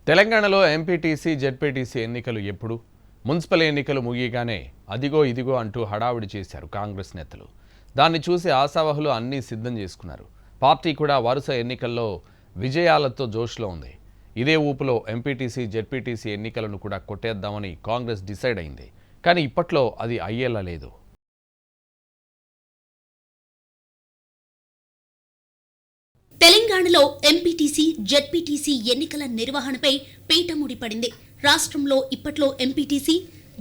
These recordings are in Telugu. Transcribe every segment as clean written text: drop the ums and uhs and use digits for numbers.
తెలంగాణలో ఎంపీటీసీ జెడ్పీటీసీ ఎన్నికలు ఎప్పుడు? మున్సిపల్ ఎన్నికలు ముగియగానే అదిగో ఇదిగో అంటూ హడావుడి చేశారు కాంగ్రెస్ నేతలు. దాన్ని చూసి ఆశావహులు అన్నీ సిద్ధం చేసుకున్నారు. పార్టీ కూడా వరుస ఎన్నికల్లో విజయాలతో జోష్లో ఉంది. ఇదే ఊపులో ఎంపీటీసీ జెడ్పీటీసీ ఎన్నికలను కూడా కొట్టేద్దామని కాంగ్రెస్ డిసైడ్ అయింది. కానీ ఇప్పట్లో అది అయ్యేలా లేదు. తెలంగాణలో ఎంపీటీసీ జెడ్పీటీసీ ఎన్నికల నిర్వహణపై పీఠముడి పడింది. రాష్ట్రంలో ఇప్పట్లో ఎంపీటీసీ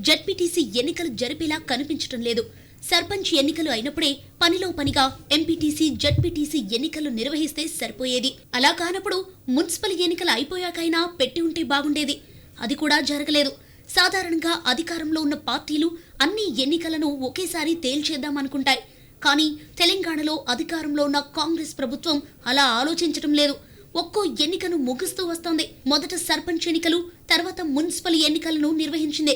జెడ్పీటీసీ ఎన్నికలు జరిపేలా కనిపించడం లేదు. సర్పంచ్ ఎన్నికలు అయినప్పుడే పనిలో పనిగా ఎంపీటీసీ జెడ్పీటీసీ ఎన్నికలు నిర్వహిస్తే సరిపోయేది. అలా కానప్పుడు మున్సిపల్ ఎన్నికలు అయిపోయాకైనా పెట్టి ఉంటే బాగుండేది. అది కూడా జరగలేదు. సాధారణంగా అధికారంలో ఉన్న పార్టీలు అన్ని ఎన్నికలను ఒకేసారి తేల్చేద్దామనుకుంటాయి. కానీ తెలంగాణలో అధికారంలో ఉన్న కాంగ్రెస్ ప్రభుత్వం అలా ఆలోచించడం లేదు. ఒక్కో ఎన్నికను ముగిస్తూ వస్తోంది. మొదట సర్పంచ్ ఎన్నికలు, తర్వాత మున్సిపల్ ఎన్నికలను నిర్వహించింది.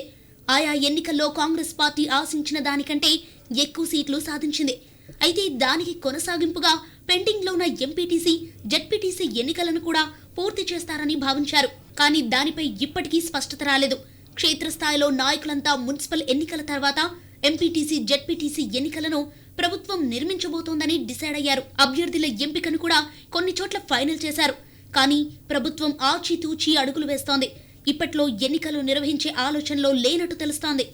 ఆయా ఎన్నికల్లో కాంగ్రెస్ పార్టీ ఆశించిన దానికంటే ఎక్కువ సీట్లు సాధించింది. అయితే దానికి కొనసాగింపుగా పెండింగ్లో ఉన్న ఎంపీటీసీ జెడ్పీటీసీ ఎన్నికలను కూడా పూర్తి చేస్తారని భావించారు. కానీ దానిపై ఇప్పటికీ స్పష్టత రాలేదు. క్షేత్రస్థాయిలో నాయకులంతా మున్సిపల్ ఎన్నికల తర్వాత ఎంపీటీసీ జెడ్పీటీసీ ఎన్నికలను ప్రభుత్వం నిర్మించబోతోందని డిసైడ్ అయ్యారు. అభ్యర్థుల ఎంపికను కూడా కొన్ని చోట్ల ఫైనల్ చేశారు. కానీ ప్రభుత్వం ఆచితూచి అడుగులు వేస్తోంది. ఇప్పట్లో ఎన్నికలు నిర్వహించే ఆలోచనలో లేనట్టు తెలుస్తోంది.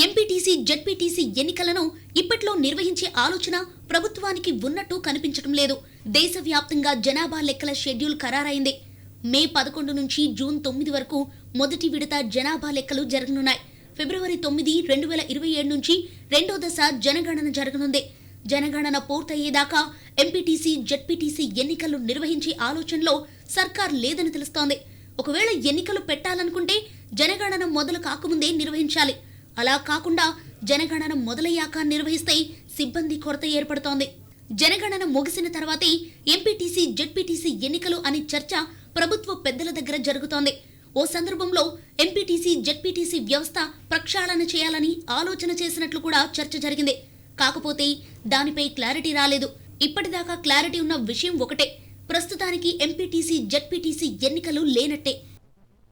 ఎంపీటీసీ జెడ్పీటీసీ ఎన్నికలను ఇప్పట్లో నిర్వహించే ఆలోచన ప్రభుత్వానికి ఉన్నట్టు కనిపించడం లేదు. దేశవ్యాప్తంగా జనాభా లెక్కల షెడ్యూల్ ఖరారైంది. మే 11 నుంచి జూన్ 9 వరకు మొదటి విడత జనాభా లెక్కలు జరగనున్నాయి. ఫిబ్రవరి 9, 2027 నుంచి రెండో దశ జనగణన జరగనుంది. జనగణన పూర్తయ్యేదాకా ఎంపీటీసీ జెడ్పీటీసీ ఎన్నికలు నిర్వహించే ఆలోచనలో సర్కార్ లేదని తెలుస్తోంది. ఒకవేళ ఎన్నికలు పెట్టాలనుకుంటే జనగణన మొదలు కాకముందే నిర్వహించాలి. అలా కాకుండా జనగణన మొదలయ్యాక నిర్వహిస్తే సిబ్బంది కొరత ఏర్పడుతోంది. జనగణన ముగిసిన తర్వాతే ఎంపీటీసీ జెడ్పీటీసీ ఎన్నికలు అనే చర్చ ప్రభుత్వ పెద్దల దగ్గర జరుగుతోంది. ఓ సందర్భంలో ఎంపీటీసీ జెడ్పీటీసీ వ్యవస్థ ప్రక్షాళన చేయాలని ఆలోచన చేసినట్లు కూడా చర్చ జరిగింది. కాకపోతే దానిపై క్లారిటీ రాలేదు. ఇప్పటిదాకా క్లారిటీ ఉన్న విషయం ఒకటే, ప్రస్తుతానికి ఎంపీటీసీ జెడ్పీటీసీ ఎన్నికలు లేనట్టే.